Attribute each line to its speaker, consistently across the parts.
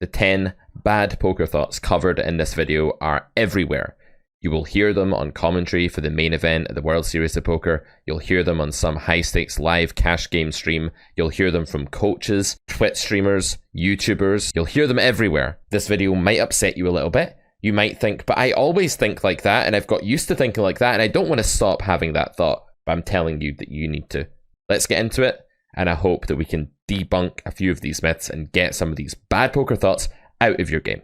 Speaker 1: The 10 bad poker thoughts covered in this video are everywhere. You will hear them on commentary for the main event at the World Series of Poker. You'll hear them on some high-stakes live cash game stream. You'll hear them from coaches, Twitch streamers, YouTubers. You'll hear them everywhere. This video might upset you a little bit. You might think, but I always think like that, and I've got used to thinking like that, and I don't want to stop having that thought. But I'm telling you that you need to. Let's get into it, and I hope that we can debunk a few of these myths and get some of these bad poker thoughts out of your game.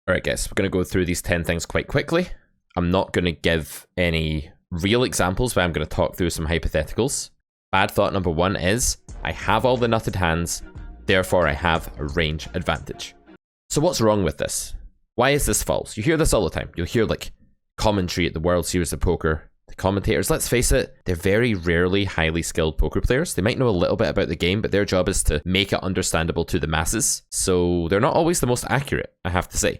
Speaker 1: Alright guys, we're going to go through these 10 things quite quickly. I'm not going to give any real examples, but I'm going to talk through some hypotheticals. Bad thought number 1 is, I have all the nutted hands, therefore I have a range advantage. So what's wrong with this? Why is this false? You hear this all the time. You'll hear like commentary at the World Series of Poker. The commentators, let's face it, they're very rarely highly skilled poker players. They might know a little bit about the game, but their job is to make it understandable to the masses. So they're not always the most accurate, I have to say.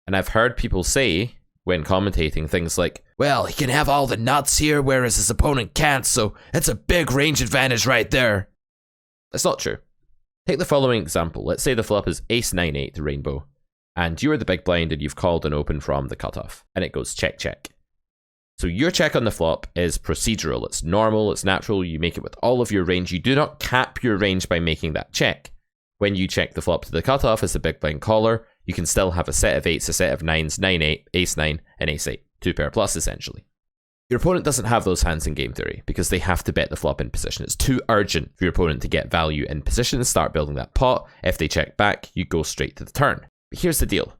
Speaker 1: And I've heard people say, when commentating, things like, well, he can have all the nuts here, whereas his opponent can't, so it's a big range advantage right there. That's not true. Take the following example. Let's say the flop is ace-9-8 to rainbow, and you're the big blind and you've called an open from the cutoff, and it goes check-check. So your check on the flop is procedural. It's normal, it's natural, you make it with all of your range. You do not cap your range by making that check. When you check the flop to the cutoff as the big blind caller, you can still have a set of 8s, a set of 9s, 9-8, ace-9, and ace-8. 2 pair plus, essentially. Your opponent doesn't have those hands in game theory, because they have to bet the flop in position. It's too urgent for your opponent to get value in position and start building that pot. If they check back, you go straight to the turn. But here's the deal.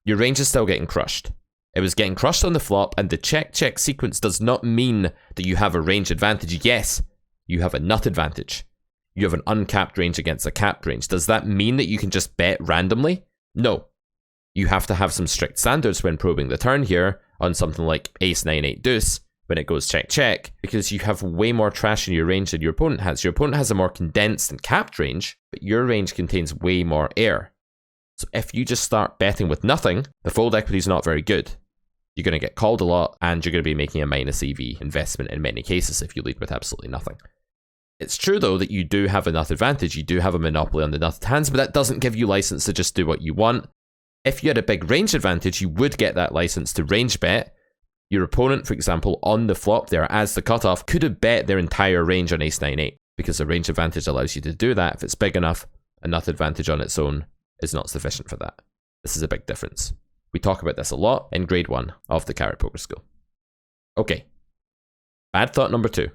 Speaker 1: Your range is still getting crushed. It was getting crushed on the flop, and the check-check sequence does not mean that you have a range advantage. Yes, you have a nut advantage. You have an uncapped range against a capped range. Does that mean that you can just bet randomly? No. You have to have some strict standards when probing the turn here on something like ace-9-8 deuce when it goes check-check, because you have way more trash in your range than your opponent has. Your opponent has a more condensed and capped range, but your range contains way more air. So if you just start betting with nothing, the fold equity is not very good. You're going to get called a lot, and you're going to be making a minus EV investment in many cases if you lead with absolutely nothing. It's true, though, that you do have a nut advantage. You do have a monopoly on the nutted hands, but that doesn't give you license to just do what you want. If you had a big range advantage, you would get that license to range bet. Your opponent, for example, on the flop there as the cutoff, could have bet their entire range on ace-9-8, because the range advantage allows you to do that. If it's big enough, a nut advantage on its own is not sufficient for that. This is a big difference. We talk about this a lot in grade 1 of the Carrot Poker School. Okay. Bad thought number 2.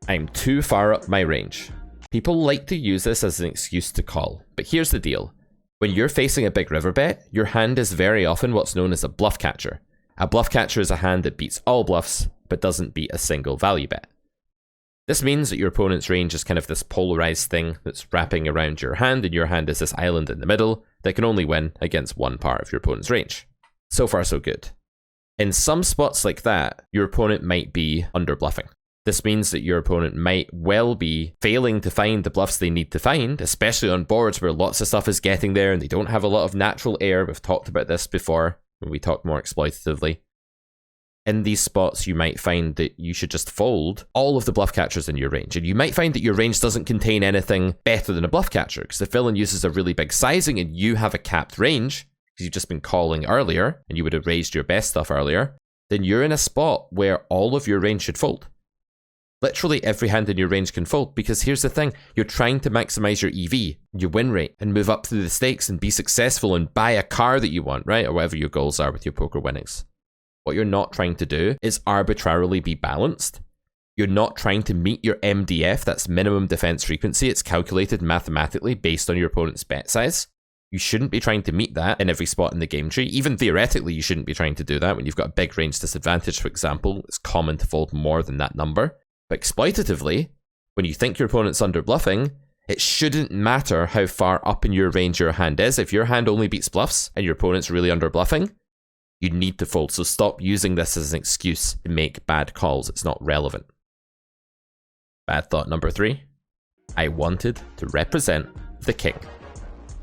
Speaker 1: I'm too far up my range. People like to use this as an excuse to call, but here's the deal. When you're facing a big river bet, your hand is very often what's known as a bluff catcher. A bluff catcher is a hand that beats all bluffs, but doesn't beat a single value bet. This means that your opponent's range is kind of this polarized thing that's wrapping around your hand, and your hand is this island in the middle that can only win against one part of your opponent's range. So far, so good. In some spots like that, your opponent might be under-bluffing. This means that your opponent might well be failing to find the bluffs they need to find, especially on boards where lots of stuff is getting there and they don't have a lot of natural air. We've talked about this before when we talk more exploitatively. In these spots, you might find that you should just fold all of the bluff catchers in your range. And you might find that your range doesn't contain anything better than a bluff catcher, because the villain uses a really big sizing and you have a capped range, because you've just been calling earlier and you would have raised your best stuff earlier. Then you're in a spot where all of your range should fold. Literally every hand in your range can fold, because here's the thing, you're trying to maximize your EV, your win rate, and move up through the stakes and be successful and buy a car that you want, right? Or whatever your goals are with your poker winnings. What you're not trying to do is arbitrarily be balanced. You're not trying to meet your MDF, that's minimum defense frequency. It's calculated mathematically based on your opponent's bet size. You shouldn't be trying to meet that in every spot in the game tree. Even theoretically, you shouldn't be trying to do that. When you've got a big range disadvantage, for example, it's common to fold more than that number. But exploitatively, when you think your opponent's under bluffing, it shouldn't matter how far up in your range your hand is. If your hand only beats bluffs and your opponent's really under bluffing, you need to fold. So stop using this as an excuse to make bad calls. It's not relevant. Bad thought number 3. I wanted to represent the king.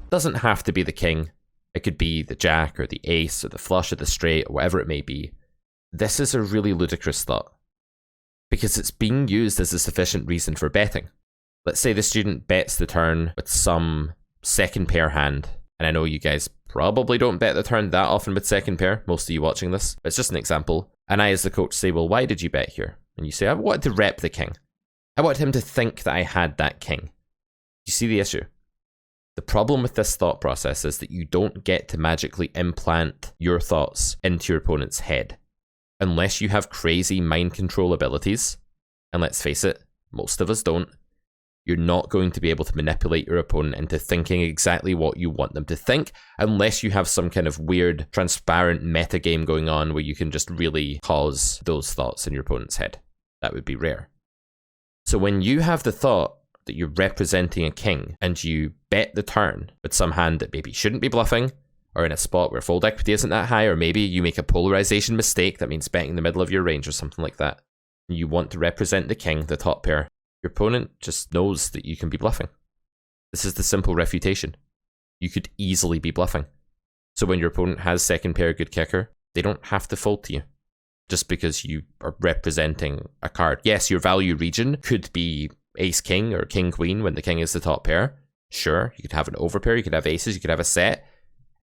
Speaker 1: Doesn't have to be the king. It could be the jack or the ace or the flush or the straight or whatever it may be. This is a really ludicrous thought, because it's being used as a sufficient reason for betting. Let's say the student bets the turn with some second pair hand. And I know you guys probably don't bet the turn that often with second pair, most of you watching this, but it's just an example. And I as the coach say, well, why did you bet here? And you say, I wanted to rep the king. I wanted him to think that I had that king. You see the issue? The problem with this thought process is that you don't get to magically implant your thoughts into your opponent's head. Unless you have crazy mind control abilities, and let's face it, most of us don't, you're not going to be able to manipulate your opponent into thinking exactly what you want them to think, unless you have some kind of weird, transparent meta game going on where you can just really cause those thoughts in your opponent's head. That would be rare. So when you have the thought that you're representing a king and you bet the turn with some hand that maybe shouldn't be bluffing, or in a spot where fold equity isn't that high, or maybe you make a polarization mistake, that means betting the middle of your range or something like that, and you want to represent the king, the top pair, your opponent just knows that you can be bluffing. This is the simple refutation. You could easily be bluffing. So when your opponent has second pair good kicker, they don't have to fold to you just because you are representing a card. Yes, your value region could be ace king or king queen when the king is the top pair. Sure, you could have an overpair, you could have aces, you could have a set.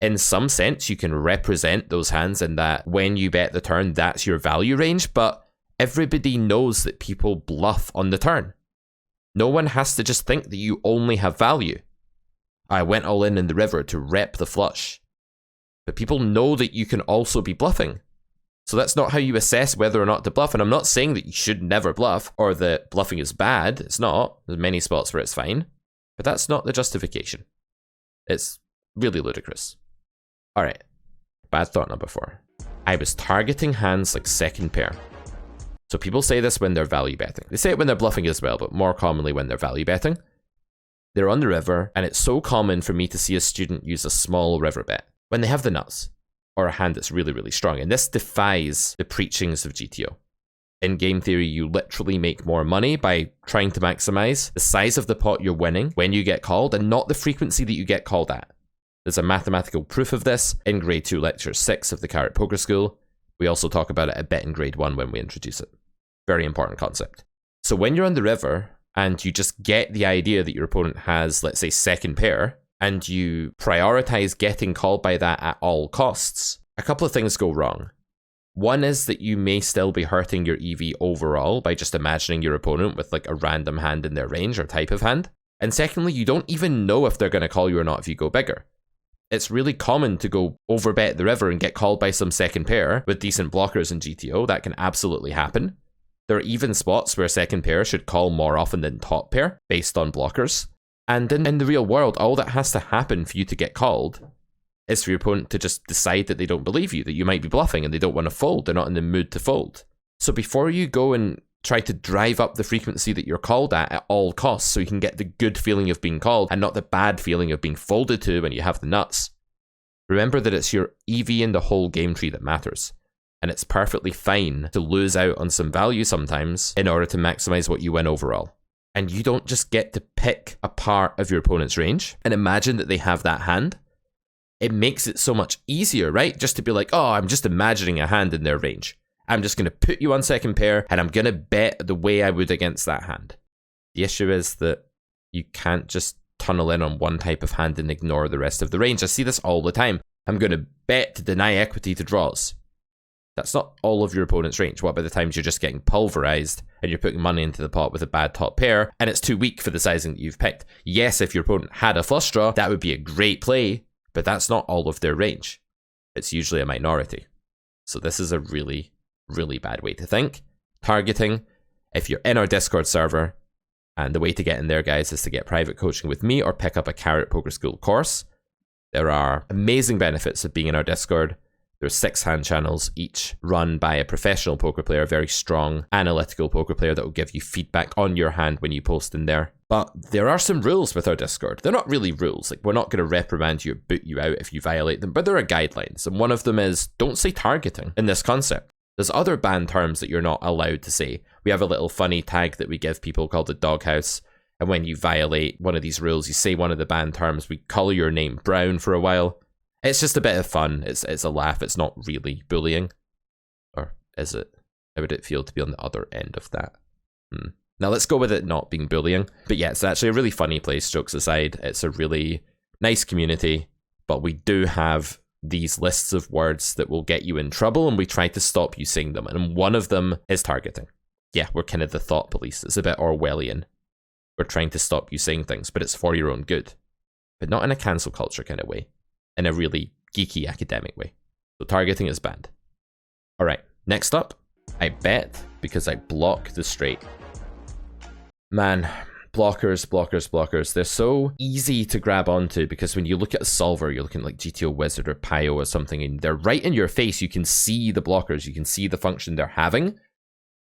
Speaker 1: In some sense, you can represent those hands in that when you bet the turn, that's your value range, but everybody knows that people bluff on the turn. No one has to just think that you only have value. I went all in the river to rep the flush. But people know that you can also be bluffing. So that's not how you assess whether or not to bluff. And I'm not saying that you should never bluff or that bluffing is bad. It's not. There's many spots where it's fine. But that's not the justification. It's really ludicrous. All right. Bad thought number 4. I was targeting hands like second pair. So people say this when they're value betting. They say it when they're bluffing as well, but more commonly when they're value betting. They're on the river, and it's so common for me to see a student use a small river bet when they have the nuts, or a hand that's really, really strong. And this defies the preachings of GTO. In game theory, you literally make more money by trying to maximize the size of the pot you're winning when you get called, and not the frequency that you get called at. There's a mathematical proof of this in grade 2 lecture 6 of the Carrot Poker School. We also talk about it a bit in grade 1 when we introduce it. Very important concept. So when you're on the river and you just get the idea that your opponent has, let's say, second pair, and you prioritize getting called by that at all costs, a couple of things go wrong. One is that you may still be hurting your EV overall by just imagining your opponent with like a random hand in their range or type of hand. And secondly, you don't even know if they're going to call you or not if you go bigger. It's really common to go overbet the river and get called by some second pair with decent blockers in GTO. That can absolutely happen. There are even spots where second pair should call more often than top pair based on blockers. And in the real world, all that has to happen for you to get called is for your opponent to just decide that they don't believe you, that you might be bluffing and they don't want to fold. They're not in the mood to fold. So before you go and try to drive up the frequency that you're called at all costs so you can get the good feeling of being called and not the bad feeling of being folded to when you have the nuts, remember that it's your EV in the whole game tree that matters. And it's perfectly fine to lose out on some value sometimes in order to maximize what you win overall. And you don't just get to pick a part of your opponent's range and imagine that they have that hand. It makes it so much easier, right? Just to be like, oh, I'm just imagining a hand in their range. I'm just going to put you on second pair and I'm going to bet the way I would against that hand. The issue is that you can't just tunnel in on one type of hand and ignore the rest of the range. I see this all the time. I'm going to bet to deny equity to draws. That's not all of your opponent's range. What about the times you're just getting pulverized and you're putting money into the pot with a bad top pair and it's too weak for the sizing that you've picked? Yes, if your opponent had a flush draw, that would be a great play, but that's not all of their range. It's usually a minority. So this is a really, really bad way to think. Targeting, if you're in our Discord server, and the way to get in there, guys, is to get private coaching with me or pick up a Carrot Poker School course. There are amazing benefits of being in our Discord. There's 6 hand channels, each run by a professional poker player, a very strong analytical poker player that will give you feedback on your hand when you post in there. But there are some rules with our Discord. They're not really rules. Like, we're not going to reprimand you or boot you out if you violate them, but there are guidelines. And one of them is, don't say targeting in this concept. There's other banned terms that you're not allowed to say. We have a little funny tag that we give people called the doghouse. And when you violate one of these rules, you say one of the banned terms, we call your name Brown for a while. It's just a bit of fun. It's a laugh. It's not really bullying. Or is it? How would it feel to be on the other end of that? Now let's go with it not being bullying. But yeah, it's actually a really funny place, jokes aside. It's a really nice community, but we do have these lists of words that will get you in trouble, and we try to stop you saying them. And one of them is targeting. Yeah, we're kind of the thought police. It's a bit Orwellian. We're trying to stop you saying things, but it's for your own good. But not in a cancel culture kind of way. In a really geeky academic way. So targeting is banned. Alright, next up, I bet because I block the straight. Man, blockers. They're so easy to grab onto because when you look at a solver, you're looking at like GTO Wizard or Pio or something, and they're right in your face. You can see the blockers, you can see the function they're having.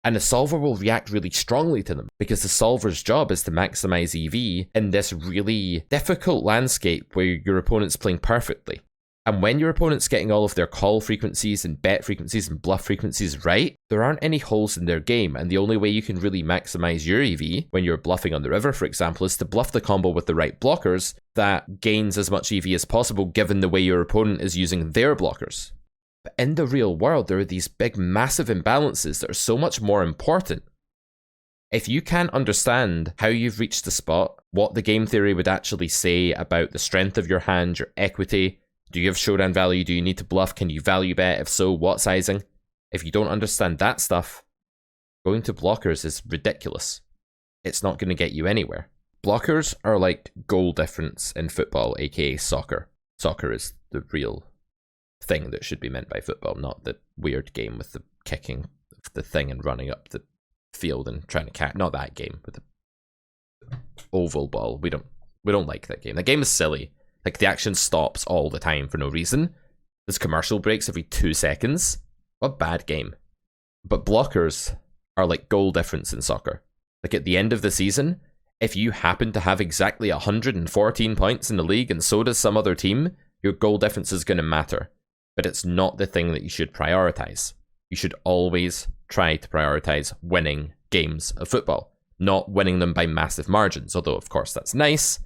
Speaker 1: And the solver will react really strongly to them because the solver's job is to maximize EV in this really difficult landscape where your opponent's playing perfectly. And when your opponent's getting all of their call frequencies and bet frequencies and bluff frequencies right, there aren't any holes in their game. And the only way you can really maximize your EV when you're bluffing on the river, for example, is to bluff the combo with the right blockers that gains as much EV as possible given the way your opponent is using their blockers. But in the real world, there are these big, massive imbalances that are so much more important. If you can't understand how you've reached the spot, what the game theory would actually say about the strength of your hand, your equity, do you have showdown value, do you need to bluff, can you value bet, if so, what sizing? If you don't understand that stuff, going to blockers is ridiculous. It's not going to get you anywhere. Blockers are like goal difference in football, aka soccer. Soccer is the real thing that should be meant by football, not the weird game with the kicking of the thing and running up the field and trying to catch. Not that game with the oval ball. We don't like that game. That game is silly. Like the action stops all the time for no reason. There's commercial breaks every 2 seconds. What a bad game. But blockers are like goal difference in soccer. Like at the end of the season, if you happen to have exactly 114 points in the league and so does some other team, your goal difference is going to matter. But it's not the thing that you should prioritize. You should always try to prioritize winning games of football, not winning them by massive margins. Although, of course, that's nice.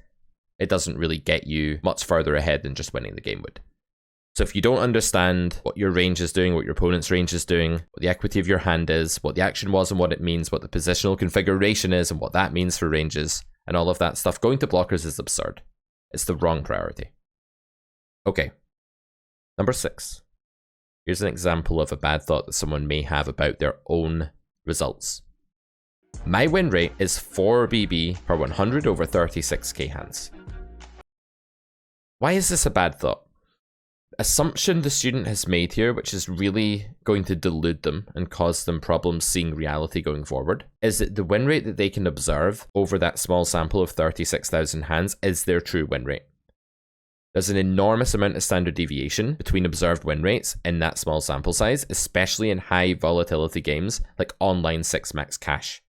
Speaker 1: It doesn't really get you much further ahead than just winning the game would. So if you don't understand what your range is doing, what your opponent's range is doing, what the equity of your hand is, what the action was and what it means, what the positional configuration is and what that means for ranges, and all of that stuff, going to blockers is absurd. It's the wrong priority. Okay. Number 6. Here's an example of a bad thought that someone may have about their own results. My win rate is 4 BB per 100 over 36k hands. Why is this a bad thought? Assumption the student has made here, which is really going to delude them and cause them problems seeing reality going forward, is that the win rate that they can observe over that small sample of 36,000 hands is their true win rate. There's an enormous amount of standard deviation between observed win rates in that small sample size, especially in high volatility games like online 6-max cash.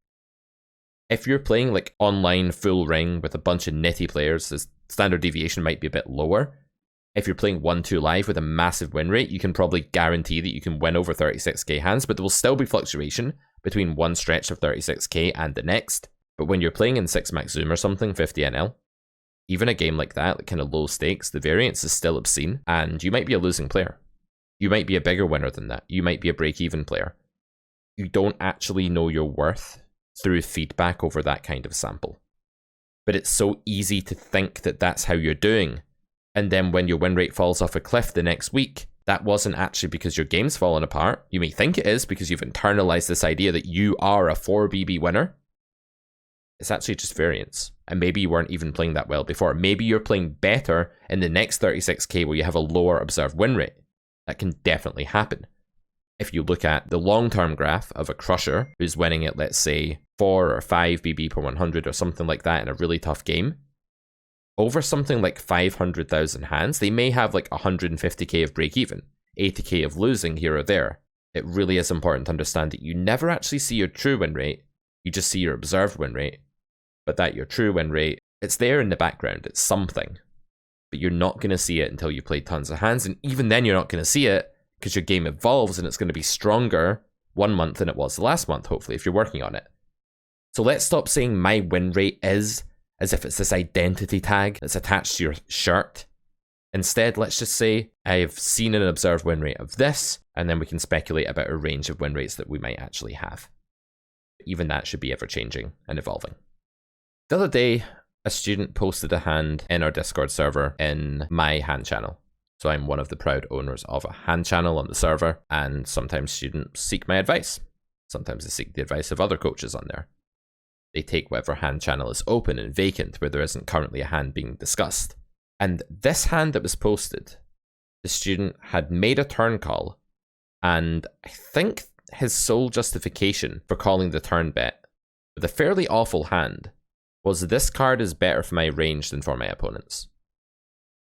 Speaker 1: If you're playing like online full ring with a bunch of nitty players, the standard deviation might be a bit lower. If you're playing 1-2 live with a massive win rate, you can probably guarantee that you can win over 36k hands, but there will still be fluctuation between one stretch of 36k and the next. But when you're playing in 6-max Zoom or something, 50 NL, even a game like that, like kind of low stakes, the variance is still obscene, and you might be a losing player. You might be a bigger winner than that. You might be a break-even player. You don't actually know your worth through feedback over that kind of sample. But it's so easy to think that that's how you're doing, and then when your win rate falls off a cliff the next week, that wasn't actually because your game's fallen apart. You may think it is because you've internalized this idea that you are a 4 BB winner. It's actually just variance. And maybe you weren't even playing that well before. Maybe you're playing better in the next 36k where you have a lower observed win rate. That can definitely happen. If you look at the long-term graph of a crusher who's winning at, let's say, 4 or 5 BB per 100 or something like that in a really tough game, over something like 500,000 hands, they may have like 150k of break-even, 80k of losing here or there. It really is important to understand that you never actually see your true win rate. You just see your observed win rate. But that your true win rate, it's there in the background, it's something. But you're not going to see it until you play tons of hands, and even then you're not going to see it because your game evolves and it's going to be stronger 1 month than it was the last month, hopefully, if you're working on it. So let's stop saying my win rate is as if it's this identity tag that's attached to your shirt. Instead, let's just say I've seen an observed win rate of this, and then we can speculate about a range of win rates that we might actually have. Even that should be ever changing and evolving. The other day, a student posted a hand in our Discord server in my hand channel. So I'm one of the proud owners of a hand channel on the server, and sometimes students seek my advice. Sometimes they seek the advice of other coaches on there. They take whatever hand channel is open and vacant where there isn't currently a hand being discussed. And this hand that was posted, the student had made a turn call, and I think his sole justification for calling the turn bet with a fairly awful hand was this card is better for my range than for my opponents.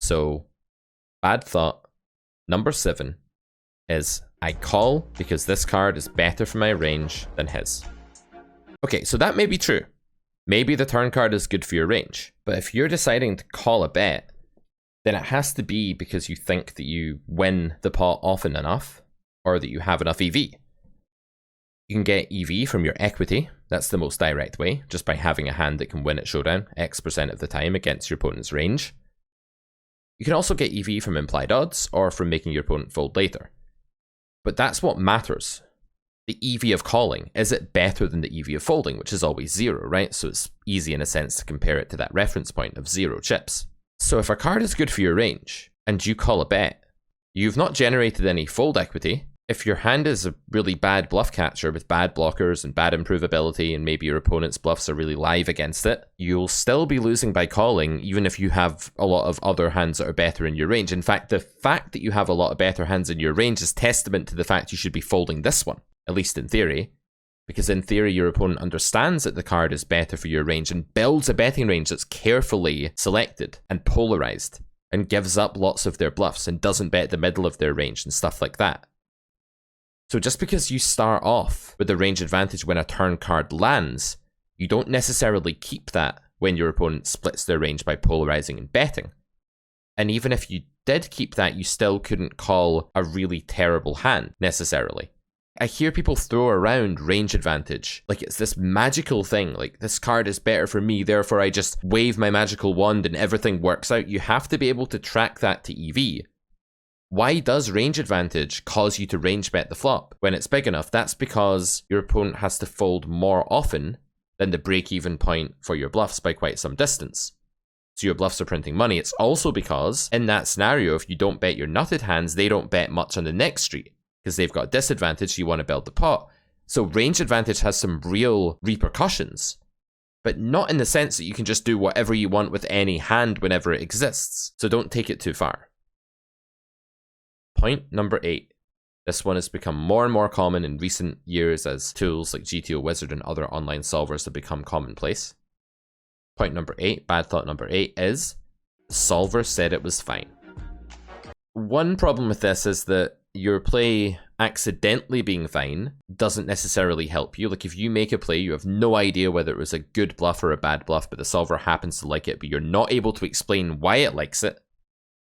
Speaker 1: So, bad thought number 7 is I call because this card is better for my range than his. Okay, so that may be true. Maybe the turn card is good for your range, but if you're deciding to call a bet, then it has to be because you think that you win the pot often enough, or that you have enough EV. You can get EV from your equity. That's the most direct way, just by having a hand that can win at showdown X% of the time against your opponent's range. You can also get EV from implied odds, or from making your opponent fold later. But that's what matters. The EV of calling, is it better than the EV of folding, which is always 0, right? So it's easy in a sense to compare it to that reference point of 0 chips. So if a card is good for your range, and you call a bet, you've not generated any fold equity. If your hand is a really bad bluff catcher with bad blockers and bad improvability, and maybe your opponent's bluffs are really live against it, you'll still be losing by calling, even if you have a lot of other hands that are better in your range. In fact, the fact that you have a lot of better hands in your range is testament to the fact you should be folding this one, at least in theory. Because in theory, your opponent understands that the card is better for your range and builds a betting range that's carefully selected and polarized, and gives up lots of their bluffs and doesn't bet the middle of their range and stuff like that. So just because you start off with a range advantage when a turn card lands, you don't necessarily keep that when your opponent splits their range by polarizing and betting. And even if you did keep that, you still couldn't call a really terrible hand, necessarily. I hear people throw around range advantage like it's this magical thing, like this card is better for me, therefore I just wave my magical wand and everything works out. You have to be able to track that to EV. Why does range advantage cause you to range bet the flop when it's big enough? That's because your opponent has to fold more often than the break-even point for your bluffs by quite some distance. So your bluffs are printing money. It's also because, in that scenario, if you don't bet your nutted hands, they don't bet much on the next street, because they've got disadvantage, so you want to build the pot. So range advantage has some real repercussions, but not in the sense that you can just do whatever you want with any hand whenever it exists. So don't take it too far. Point number 8. This one has become more and more common in recent years as tools like GTO Wizard and other online solvers have become commonplace. Point number 8, bad thought number 8 is, the solver said it was fine. One problem with this is that your play accidentally being fine doesn't necessarily help you. Like if you make a play, you have no idea whether it was a good bluff or a bad bluff, but the solver happens to like it, but you're not able to explain why it likes it.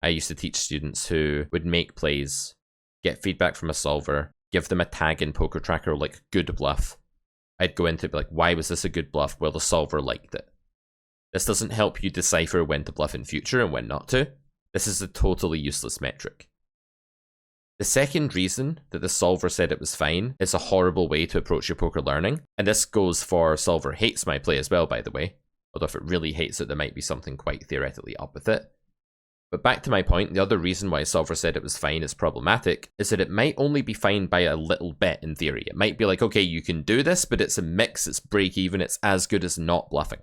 Speaker 1: I used to teach students who would make plays, get feedback from a solver, give them a tag in Poker Tracker like good bluff. I'd go into it, be like, why was this a good bluff? Well, the solver liked it. This doesn't help you decipher when to bluff in future and when not to. This is a totally useless metric. The second reason that the solver said it was fine is a horrible way to approach your poker learning. And this goes for solver hates my play as well, by the way. Although if it really hates it, there might be something quite theoretically up with it. But back to my point, the other reason why solver said it was fine is problematic is that it might only be fine by a little bit in theory. It might be like, okay, you can do this, but it's a mix, it's break even, it's as good as not bluffing.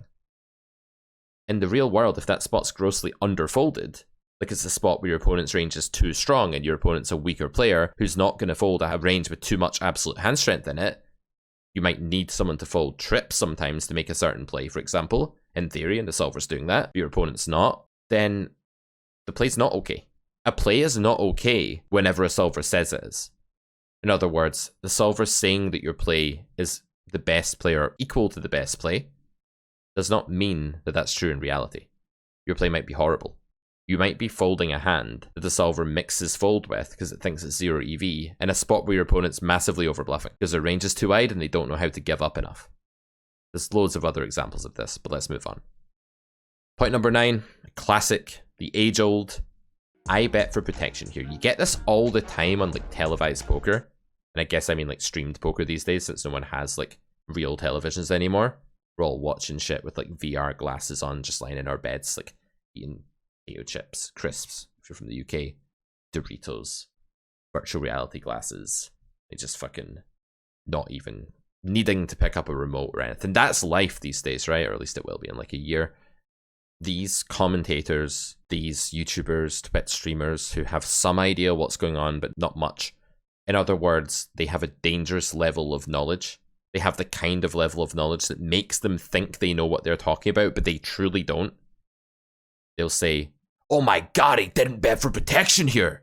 Speaker 1: In the real world, if that spot's grossly underfolded, like it's a spot where your opponent's range is too strong and your opponent's a weaker player who's not going to fold a range with too much absolute hand strength in it, you might need someone to fold trips sometimes to make a certain play, for example, in theory, and the solver's doing that, but your opponent's not, then the play's not okay. A play is not okay whenever a solver says it is. In other words, the solver saying that your play is the best play or equal to the best play does not mean that that's true in reality. Your play might be horrible. You might be folding a hand that the solver mixes fold with because it thinks it's 0 EV in a spot where your opponent's massively overbluffing because their range is too wide and they don't know how to give up enough. There's loads of other examples of this, but let's move on. Point number 9, classic, the age-old, I bet for protection here. You get this all the time on like televised poker, and I guess I mean like streamed poker these days since no one has like real televisions anymore. We're all watching shit with like VR glasses on, just lying in our beds, like eating potato chips, crisps, if you're from the UK, Doritos, virtual reality glasses. They just fucking not even needing to pick up a remote or anything. That's life these days, right? Or at least it will be in like a year. These commentators, these YouTubers, Twitch streamers who have some idea what's going on, but not much. In other words, they have a dangerous level of knowledge. They have the kind of level of knowledge that makes them think they know what they're talking about, but they truly don't. They'll say, oh my god, he didn't bet for protection here.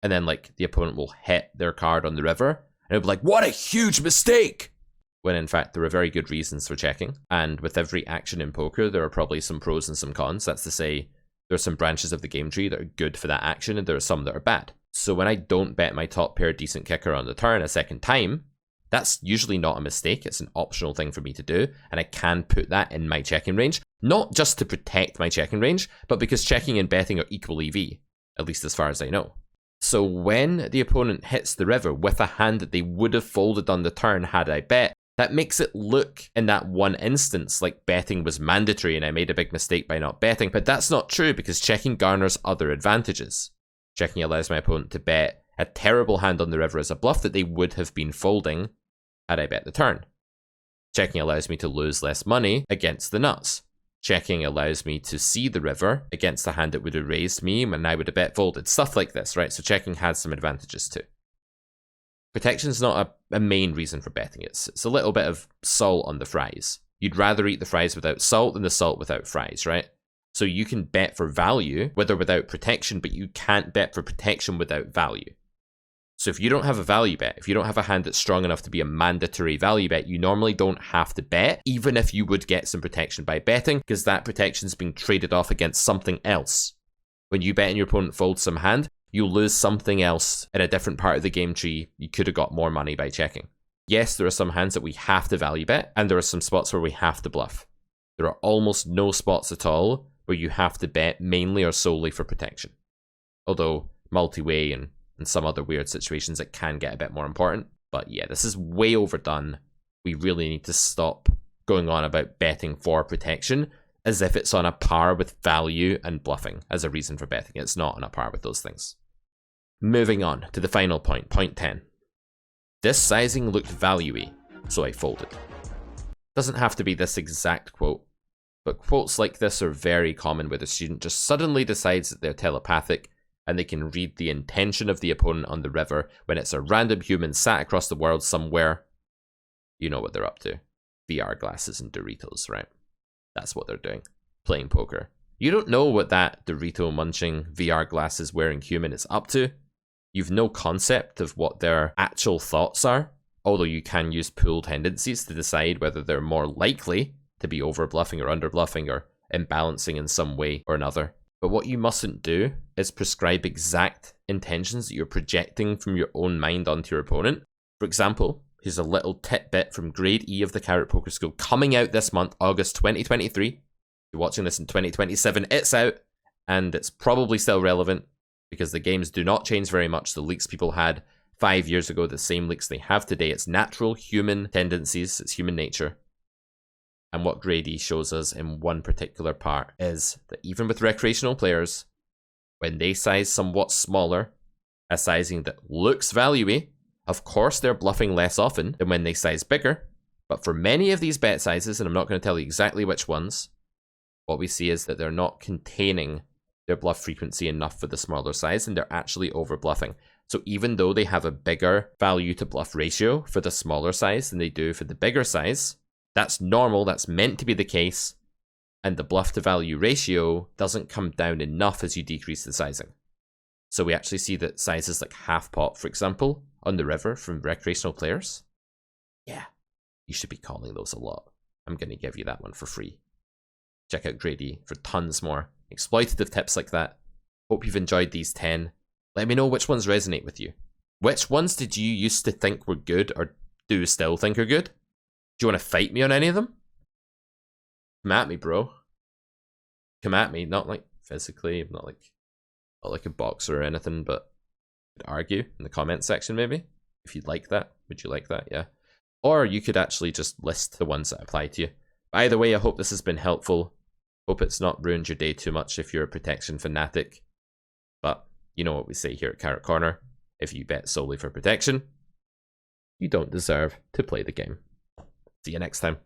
Speaker 1: And then like the opponent will hit their card on the river, and it'll be like, what a huge mistake! When in fact there are very good reasons for checking. And with every action in poker, there are probably some pros and some cons. That's to say, there are some branches of the game tree that are good for that action, and there are some that are bad. So when I don't bet my top pair decent kicker on the turn a second time, that's usually not a mistake. It's an optional thing for me to do, and I can put that in my checking range, not just to protect my checking range, but because checking and betting are equal EV, at least as far as I know. So when the opponent hits the river with a hand that they would have folded on the turn had I bet, that makes it look, in that one instance, like betting was mandatory and I made a big mistake by not betting, but that's not true because checking garners other advantages. Checking allows my opponent to bet a terrible hand on the river as a bluff that they would have been folding had I bet the turn. Checking allows me to lose less money against the nuts. Checking allows me to see the river against the hand that would have raised me when I would have bet folded. Stuff like this, right? So checking has some advantages too. Protection's not a main reason for betting. It's a little bit of salt on the fries. You'd rather eat the fries without salt than the salt without fries, right? So you can bet for value with or without protection, but you can't bet for protection without value. So if you don't have a value bet, if you don't have a hand that's strong enough to be a mandatory value bet, you normally don't have to bet, even if you would get some protection by betting, because that protection's being traded off against something else. When you bet and your opponent folds some hand, you'll lose something else in a different part of the game tree. You could have got more money by checking. Yes, there are some hands that we have to value bet, and there are some spots where we have to bluff. There are almost no spots at all where you have to bet mainly or solely for protection. Although multi-way and some other weird situations, it can get a bit more important. But yeah, this is way overdone. We really need to stop going on about betting for protection as if it's on a par with value and bluffing as a reason for betting. It's not on a par with those things. Moving on to the final point, point 10. This sizing looked valuey, so I folded. Doesn't have to be this exact quote, but quotes like this are very common where the student just suddenly decides that they're telepathic and they can read the intention of the opponent on the river when it's a random human sat across the world somewhere. You know what they're up to. VR glasses and Doritos, right? That's what they're doing. Playing poker. You don't know what that Dorito munching, VR glasses wearing human is up to. You've no concept of what their actual thoughts are, although you can use pool tendencies to decide whether they're more likely to be over bluffing or under bluffing or imbalancing in some way or another. But what you mustn't do is prescribe exact intentions that you're projecting from your own mind onto your opponent. For example, here's a little tidbit from Grade E of the Carrot Poker School coming out this month, August 2023. If you're watching this in 2027, it's out, and it's probably still relevant because the games do not change very much. The leaks people had 5 years ago, the same leaks they have today. It's natural human tendencies, it's human nature. And what Grade E shows us in one particular part is that even with recreational players, when they size somewhat smaller, a sizing that looks valuey, of course they're bluffing less often than when they size bigger. But for many of these bet sizes, and I'm not going to tell you exactly which ones, what we see is that they're not containing their bluff frequency enough for the smaller size, and they're actually over bluffing. So even though they have a bigger value to bluff ratio for the smaller size than they do for the bigger size, that's normal, that's meant to be the case, and the bluff to value ratio doesn't come down enough as you decrease the sizing. So we actually see that sizes like half pot, for example, on the river from recreational players, yeah, you should be calling those a lot. I'm going to give you that one for free. Check out Grade E for tons more exploitative tips like that. Hope you've enjoyed these 10. Let me know which ones resonate with you. Which ones did you used to think were good or do still think are good? Do you want to fight me on any of them? Come at me, bro. Come at me, not like physically, not like a boxer or anything, but argue in the comment section maybe. If you'd like that, would you like that? Yeah. Or you could actually just list the ones that apply to you. Either way, I hope this has been helpful. Hope it's not ruined your day too much if you're a protection fanatic. But you know what we say here at Carrot Corner. If you bet solely for protection, you don't deserve to play the game. See you next time.